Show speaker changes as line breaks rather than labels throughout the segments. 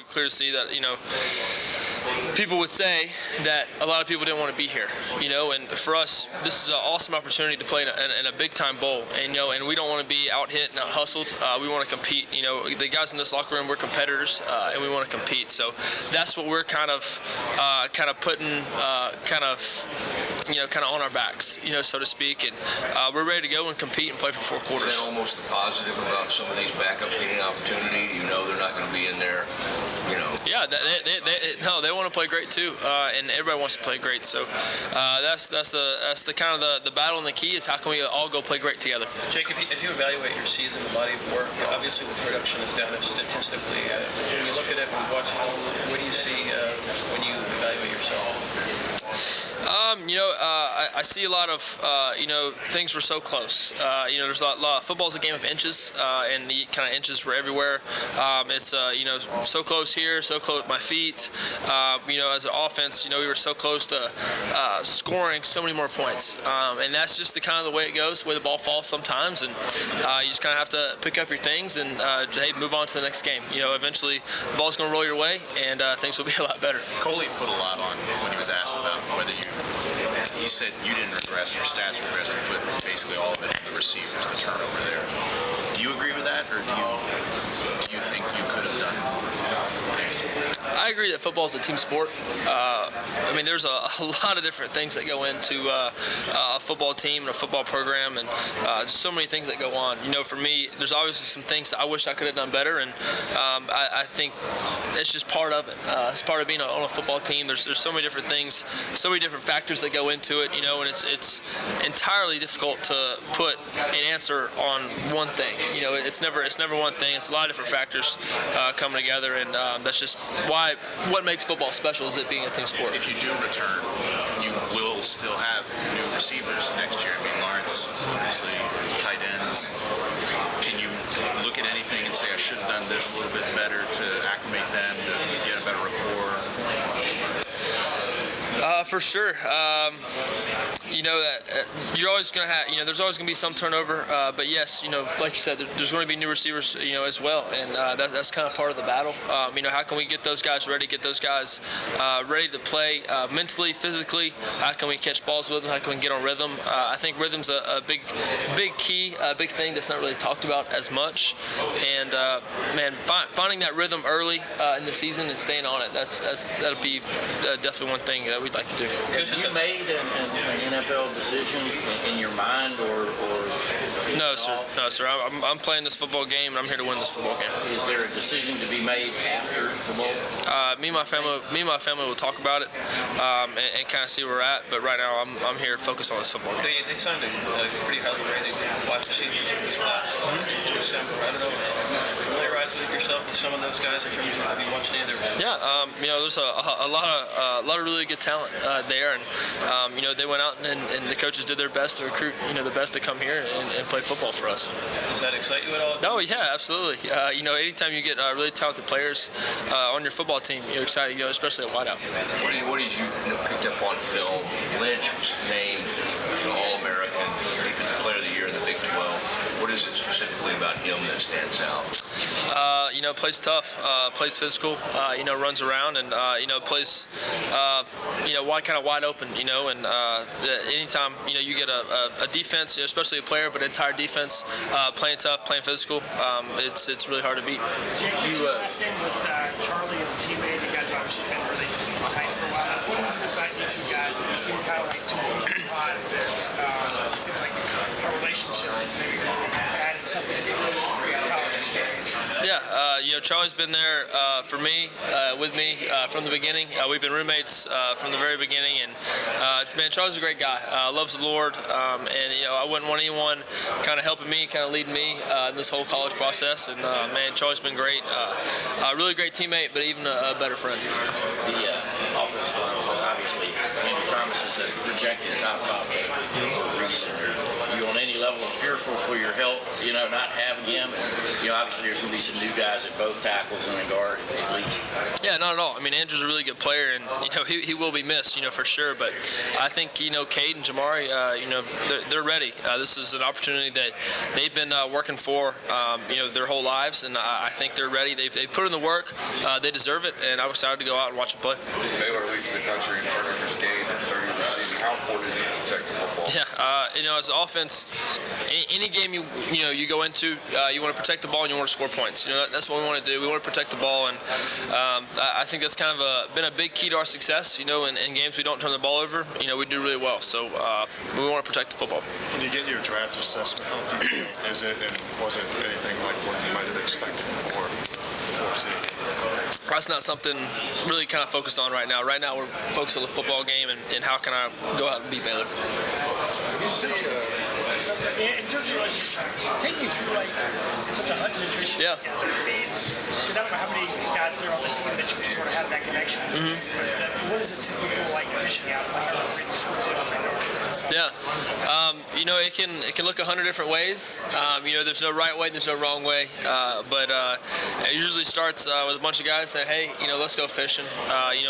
clear to see that, people would say that a lot of people didn't want to be here, and for us, this is an awesome opportunity to play in a big-time bowl, and we don't want to be out-hit and out-hustled. We want to compete. The guys in this locker room, we're competitors, and we want to compete. So that's what we're kind of putting, kind of on our backs, so to speak, and we're ready to go and compete and play for 4 quarters.
Is that almost the positive about some of these backups getting an opportunity? They're not going to be in there,
Yeah, they want to play great too, and everybody wants to play great. So that's the kind of the battle, and the key is how can we all go play great together.
Jake, if you evaluate your season, the body of work, obviously the production is down statistically. When you look at it, when you watch film, what do you see when you evaluate yourself?
I see a lot of, things were so close. There's a lot. Football's a game of inches, and the kind of inches were everywhere. It's, so close here, so close at my feet. As an offense, we were so close to scoring so many more points. And that's just the kind of the way it goes, the way the ball falls sometimes. And you just kind of have to pick up your things and, move on to the next game. Eventually the ball's going to roll your way, and things will be a lot better.
Coley put a lot on when he was asked about whether he said you didn't regress, your stats regressed, and put basically all of it on the receivers, the turnover there. Do you agree with that, or do you think you could have done things?
I agree that football is a team sport. There's a lot of different things that go into a football team and a football program, and so many things that go on. For me, there's obviously some things that I wish I could have done better, and I think it's just part of it. It's part of being on a football team. There's so many different things, so many different factors that go into it, and it's entirely difficult to put an answer on one thing. It's never one thing. It's a lot of different factors coming together, and that's just what makes football special is it being a team sport.
If you do return, you will still have new receivers next year. Lawrence, obviously, tight ends. Can you look at anything and say, I should have done this a little bit better to acclimate them, to get a better rapport?
For sure. That you're always going to have, there's always going to be some turnover. But yes, like you said, there's going to be new receivers, as well. And that's kind of part of the battle. How can we get those guys ready, ready to play mentally, physically? How can we catch balls with them? How can we get on rhythm? I think rhythm's a big key, a big thing that's not really talked about as much. And, finding that rhythm early in the season and staying on it, that'll be definitely one thing that we'd like to do.
Have you made an NFL decision in your mind, or
No, sir. I'm playing this football game, and I'm here to win this football game.
Is there a decision to be made after the bowl?
Me and my family will talk about it and kind of see where we're at. But right now, I'm here focused on this football game.
They signed a pretty highly rated wide receivers in this class in December. I don't know. Familiarize with yourself with some of those guys in terms of have you watched any of their?
Yeah, there's a lot of really good talent there, and they went out and the coaches did their best to recruit the best to come here and play football for us.
Does that excite you at all?
No, yeah, absolutely. Anytime you get really talented players on your football team, you're excited. Especially at wideout.
What did you picked up on film? Lynch was named All-American Defensive Player of the Year in the Big 12. What is it specifically about him that stands out?
Plays tough, plays physical, runs around, and plays wide open, and anytime you get a defense, especially a player, but entire defense playing tough, playing physical, it's really hard to beat.
You last game with Charlie as a teammate, you guys have obviously been really tight for a while. What is it about you two guys? You seem kind of like two peas in a pod. It seems like our relationships have maybe added something to the college experience.
Yeah, Charlie's been there for me, with me from the beginning. We've been roommates from the very beginning, and Charlie's a great guy. Loves the Lord, and I wouldn't want anyone kind of helping me, kind of leading me in this whole college process. And Charlie's been great, a really great teammate, but even a better friend.
The offensive line, obviously, Andrew Thomas is a projected top 5 pick for a reason. Are you on any level fearful for your health, not having him? Obviously there's going to be some new guys at both tackles and a guard at least.
Yeah, not at all. I mean, Andrew's a really good player, and he will be missed, for sure. But I think Cade and Jamari, they're ready. This is an opportunity that they've been working for, their whole lives, and I think they're ready. They've put in the work. They deserve it, and I'm excited to go out and watch them play.
Baylor leads the country in turnovers gained during the season. How important is it to protect the football?
Yeah, as an offense, any game you go into, you want to protect the ball and you want to score points. That's what we want to do. We want to protect the ball, and I think that's kind of been a big key to our success. In games we don't turn the ball over, we do really well. So we want to protect the football.
When you get your draft assessment, how deep is it, and was it anything like what you might have expected before seeing?
That's not something really kind of focused on right now. Right now we're focused on the football game and how can I go out and beat Baylor.
You see,
In terms of take me through in terms of Hunt nutrition.
Yeah.
Because I don't know how many guys there on the team that you sort of have that connection to. But what is a typical nutrition out
Yeah. It can look 100 different ways. There's no right way, there's no wrong way. But it usually starts with a bunch of guys saying, hey, let's go fishing.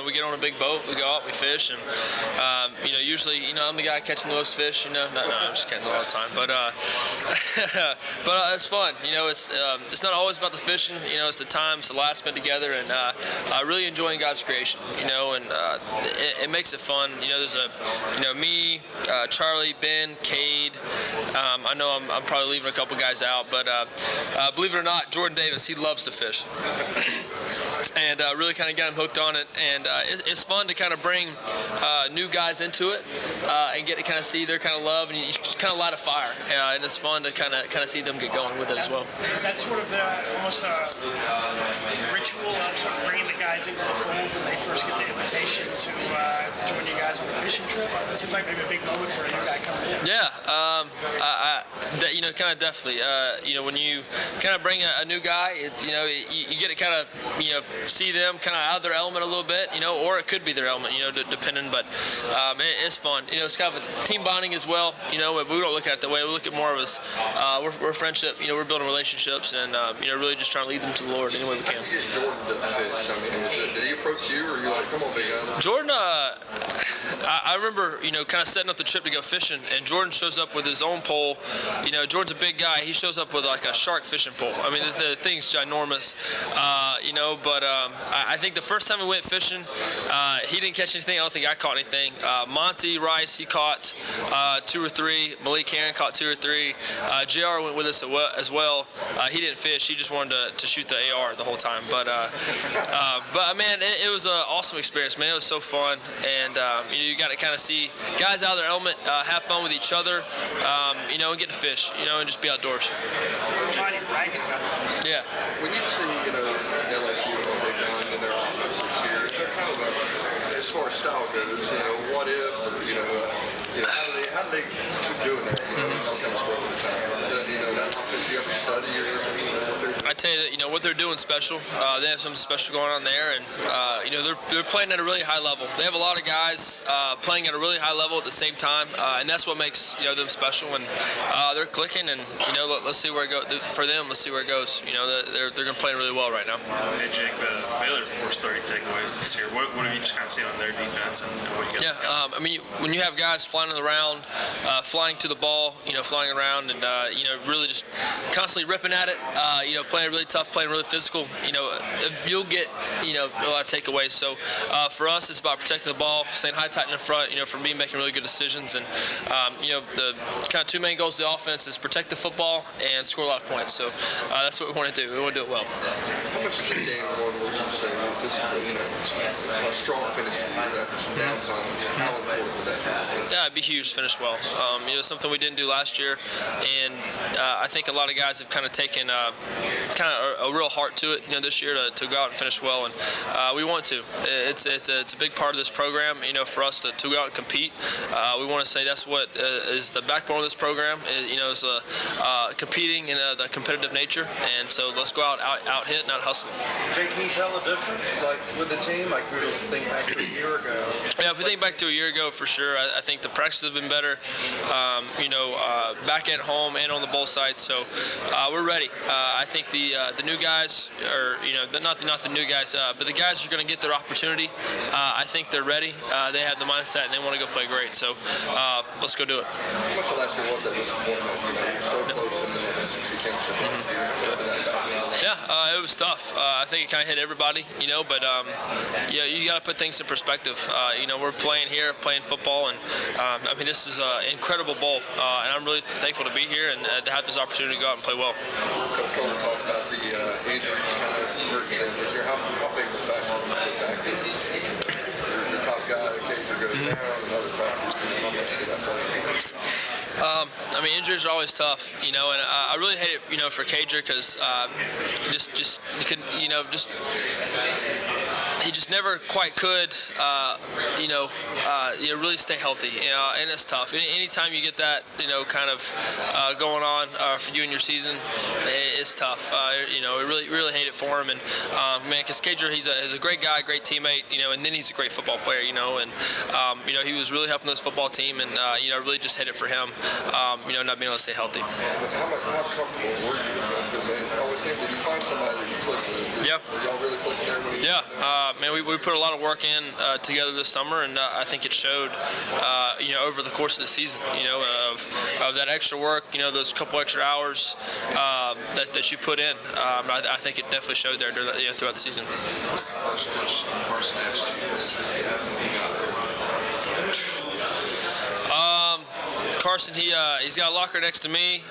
We get on a big boat, we go out, we fish, and usually, I'm the guy catching the most fish. No, I'm just kidding all the time. But it's fun. It's not always about the fishing. It's the time, it's the last spent together, and really enjoying God's creation. And it makes it fun. There's me, Charlie, Ben, Cade. I know I'm probably leaving a couple guys out, but believe it or not, Jordan Davis, he loves to fish. And really kind of get him hooked on it, and it's fun to kind of bring new guys into it and get to kind of see their kind of love, and you just kind of light a fire, and it's fun to kind of see them get going with it as well.
Is that sort of almost a ritual of sort of bringing the guys into the fold when they first get the invitation to join you guys on a fishing trip? It seems like maybe a big moment for a new guy coming in.
Yeah, kind of definitely. When you kind of bring a new guy, you get to kind of see them kind of out of their element a little bit, or it could be their element, depending. But it's fun. It's kind of a team bonding as well. We don't look at it that way. We look at more of as we're friendship. We're building relationships, and really just trying to lead them to the Lord any way we can.
Did he approach you, or you like, come on, big guy?
Jordan, I remember, kind of setting up the trip to go fishing, and Jordan shows up with his own pole. Jordan's a big guy. He shows up with like a shark fishing pole. I mean, the thing's ginormous, but I think the first time we went fishing, he didn't catch anything. I don't think I caught anything. Monty Rice, he caught 2 or 3. Malik Heron caught 2 or 3. JR went with us as well. He didn't fish. He just wanted to shoot the AR the whole time. But man, it was an awesome experience, man. It was so fun, and you got to kind of see guys out of their element, have fun with each other, and get to fish, and just be outdoors. Yeah.
When you see, LSU and what they've done in their offense this year, they're kind of as far as style goes, what if, or, how do they keep doing that? All kind of stuff at the time. Is that, that offense you have to study or anything?
I tell you that what they're doing special. They have something special going on there, and they're playing at a really high level. They have a lot of guys playing at a really high level at the same time, and that's what makes them special. And they're clicking, and let's see where it goes for them. Let's see where it goes. They're going to play really well right now.
Hey Jake, Baylor forced 30 takeaways this year. What have you just kind of seen on their defense, and what you got?
Yeah, when you have guys flying around, flying to the ball, flying around, and really just constantly ripping at it, playing really tough, playing really physical, you'll get a lot of takeaways. So for us, it's about protecting the ball, staying high, tight in the front. For me, making really good decisions, and the kind of 2 main goals of the offense is protect the football and score a lot of points. So that's what we want to do. We want to do it well.
How much is the game going? Where you say this is a strong finish to the year after some downtimes? How important would that be?
Yeah, it'd be huge to finish well. Something we didn't do last year, and I think a lot of guys have kind of taken kind of a real heart to it, this year to go out and finish well, and we want to. It's a big part of this program, for us to go out and compete. We want to say that's what is the backbone of this program, is competing in the competitive nature, and so let's go out hit and out hustle.
Jake, can you tell the difference, like with the team, like we think back to a year ago?
Yeah, if we think back to a year ago, for sure, I think the practices have been better, back at home and on the bowl site, so we're ready. I think the new guys, or not the new guys, but the guys are going to get their opportunity. I think they're ready. They have the mindset and they want to go play great. So let's go do it.
How much of last year was that disappointment? You're so close in the SEC championship.
Yeah, it was tough. I think it kind of hit everybody, but you got to put things in perspective. We're playing here, playing football, and this is an incredible bowl, and I'm really thankful to be here and to have this opportunity to go out and play well.
Coach Coleman talked about the injury kind of hurting them this year. How big was that when you get back in? Your top guy, Cager goes down, another practice. How much did that play?
Injuries are always tough, and I really hate it, for Cager because he just never quite could, really stay healthy, and it's tough. Anytime you get that, kind of going on for you in your season, it's tough. Really hate it for him, and because Cager, he's a great guy, great teammate, and then he's a great football player, and he was really helping this football team, and really just hate it for him, not being able to stay healthy.
How comfortable were you with them? Because they always seem to find somebody that you click with.
Yeah.
Were y'all really clicking there?
We put a lot of work in together this summer, and I think it showed, over the course of the season, of that extra work, those couple extra hours that you put in. I think it definitely showed there throughout the season.
What's the first question Carson asked you?
Carson, he's got a locker next to me,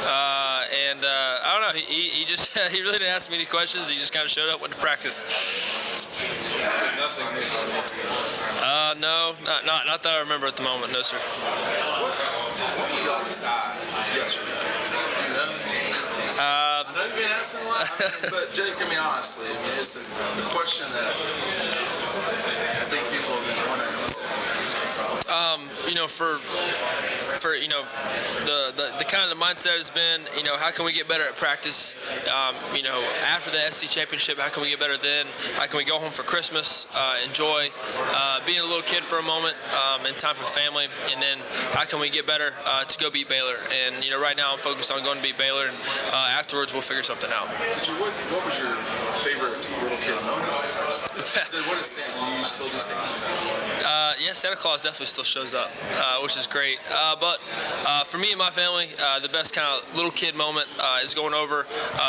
and I don't know. He just he really didn't ask me any questions. He just kind of showed up, went to practice. No, not that I remember at the moment. No, sir.
What did y'all decide yesterday? I know you've been asking a lot, but Jake, honestly, it's a question that I think people have been wondering.
For the kind of the mindset has been, how can we get better at practice? After the SC championship, how can we get better then? How can we go home for Christmas, enjoy being a little kid for a moment, and time for family? And then how can we get better to go beat Baylor? And right now I'm focused on going to beat Baylor, and afterwards we'll figure something out.
What was your favorite little kid moment? What is Santa? Do you still do Santa?
Yeah, Santa Claus definitely still shows up, which is great. But for me and my family, the best kind of little kid moment is going over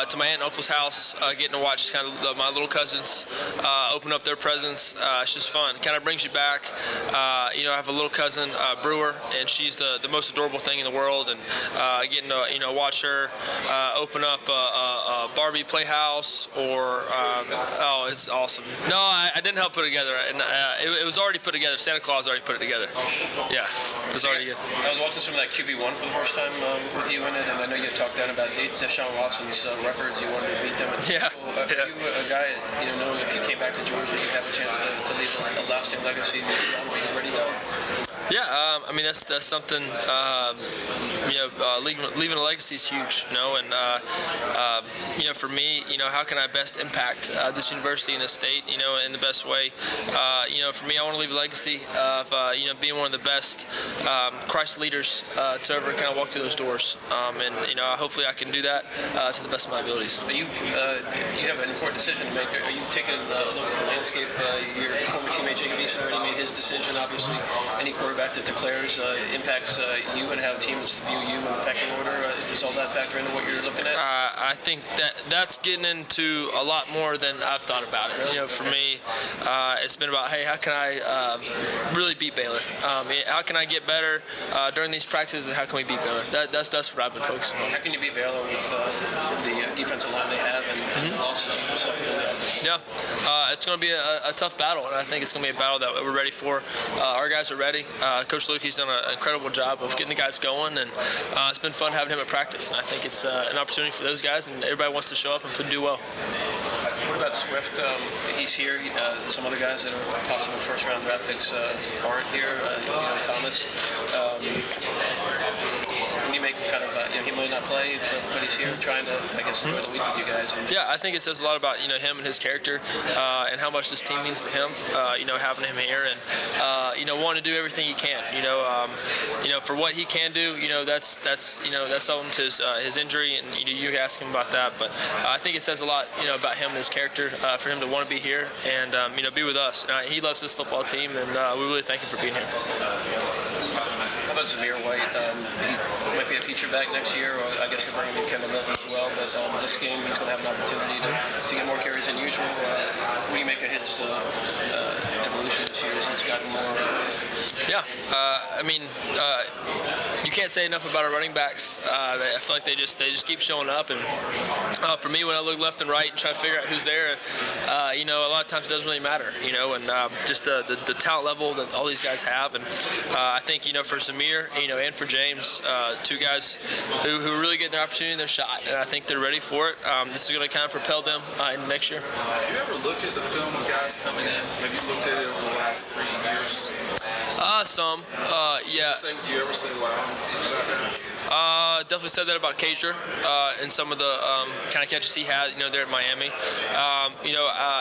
to my aunt and uncle's house, getting to watch kind of my little cousins open up their presents. It's just fun. Kind of brings you back. I have a little cousin, Brewer, and she's the most adorable thing in the world. And getting to watch her open up a Barbie playhouse, or it's awesome. No, I didn't help put it together, and it was already put together. Santa Claus already put it together. Yeah, it was already good.
I was watching some of that QB1 for the first time with you in it, and I know you had talked down about Deshaun Watson's records. You wanted to beat them.
Yeah.
Are you a guy, knowing if you came back to Georgia, you have a chance to leave a lasting legacy? Are you ready to go?
Yeah, that's something. Leaving a legacy is huge, and for me, how can I best impact this university and this state, in the best way? For me, I want to leave a legacy of being one of the best Christ leaders to ever kind of walk through those doors, and hopefully I can do that to the best of my abilities.
You have an important decision to make. Are you taking a look at the landscape? Your former teammate Jake Fromm already made his decision. Obviously, any quarterback that declares impacts you and how teams view you in the pecking order. Does all that factor into what you're looking at?
I think that's getting into a lot more than I've thought about it. For me, it's been about, hey, how can I really beat Baylor? How can I get better during these practices, and how can we beat Baylor? That's what I've been focusing on.
How can you beat Baylor with the defensive line they have and the losses?
Yeah, it's going to be a tough battle, and I think it's going to be a battle that we're ready for. Our guys are ready. Coach Lukey's done an incredible job of getting the guys going, and it's been fun having him at practice. And I think it's an opportunity for those guys, and everybody wants to show up and do well.
What about Swift? He's here. Some other guys that are possible first-round draft picks aren't here. Thomas. When you make make kind of he may not play, but he's here trying to, I guess, enjoy the week with you guys?
Yeah, I think it says a lot about him and his character, and how much this team means to him. Having him here and wanting to do everything he can. For what he can do, that's owing to his injury, and you ask him about that. But I think it says a lot, about him and his character for him to want to be here and be with us. He loves this football team, and we really thank him for being here.
How about Zamir White? He might be a feature back next year, or I guess they're bringing in Kevin Milton as well. But this game, he's going to have an opportunity to get more carries than usual. What do you make of his evolution this year as he's gotten more?
Yeah, you can't say enough about our running backs. I feel like they just keep showing up, and for me, when I look left and right and try to figure out who's there, a lot of times it doesn't really matter, and just the talent level that all these guys have, and I think for Zamir, and for James, two guys who really get their opportunity and their shot, and I think they're ready for it. This is going to kind of propel them in next year.
Have you ever looked at the film of guys coming in? Have you looked at it over the last 3 years?
Some, yeah.
Would you ever say, wow?
Definitely said that about Cager and some of the kind of catches he had, there at Miami.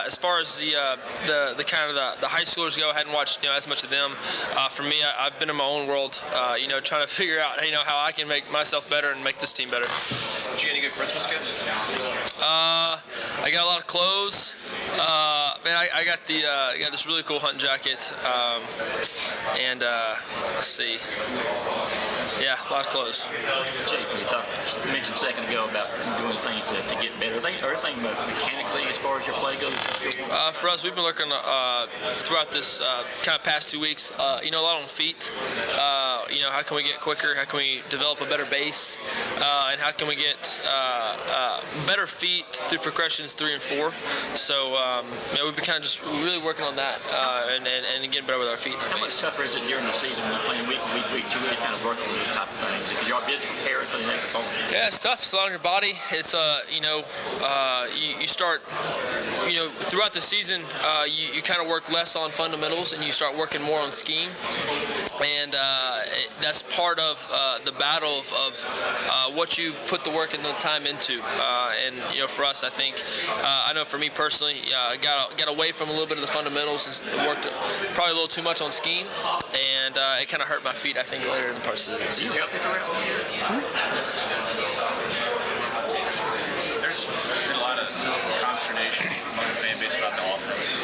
As far as the kind of the high schoolers go, I hadn't watched as much of them. For me, I've been in my own world, trying to figure out how I can make myself better and make this team better.
Did you get any good Christmas gifts?
I got a lot of clothes. I got this really cool hunting jacket, and let's see. Yeah, a lot of clothes.
Jake, you mentioned a second ago about doing things to get better. Are they mechanically as far as your play goes?
For us, we've been looking throughout this kind of past 2 weeks, a lot on feet. How can we get quicker? How can we develop a better base? And how can we get better feet through progressions 3 and 4? So we've been kind of just really working on that and getting better with our feet.
How much tougher is it during the season when you're playing week to really kind of work on these type of things? Because you're busy preparing for the next opponent.
Yeah, it's tough. It's a lot on your body. It's you start throughout the season you kind of work less on fundamentals and you start working more on scheme, and that's part of the battle of what you put the work and the time into. And for us, I think I know for me personally, got away from a little bit of the fundamentals and worked probably a little too much on scheme, and it kind of hurt my feet, I think, later in the parts of the season.
There's been a lot of consternation among the fan base about the offense,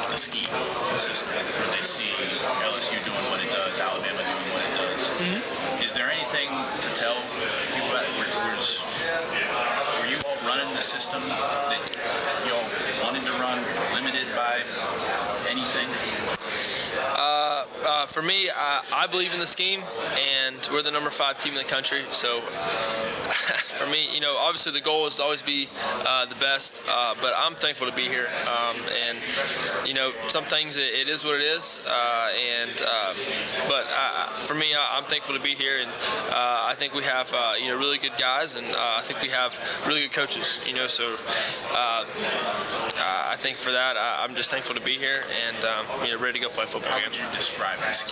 the scheme, the system, where they see LSU doing what it does, Alabama doing what it does. Is there anything to tell people about were you all running the system that you all wanted to run, limited by anything?
For me, I believe in the scheme, and we're the number 5 team in the country. So for me, obviously the goal is to always be the best, but I'm thankful to be here. And some things it is what it is. But for me, I'm thankful to be here, and I think we have really good guys, and I think we have really good coaches. So I think for that, I'm just thankful to be here and ready to go play football.
How would you describe this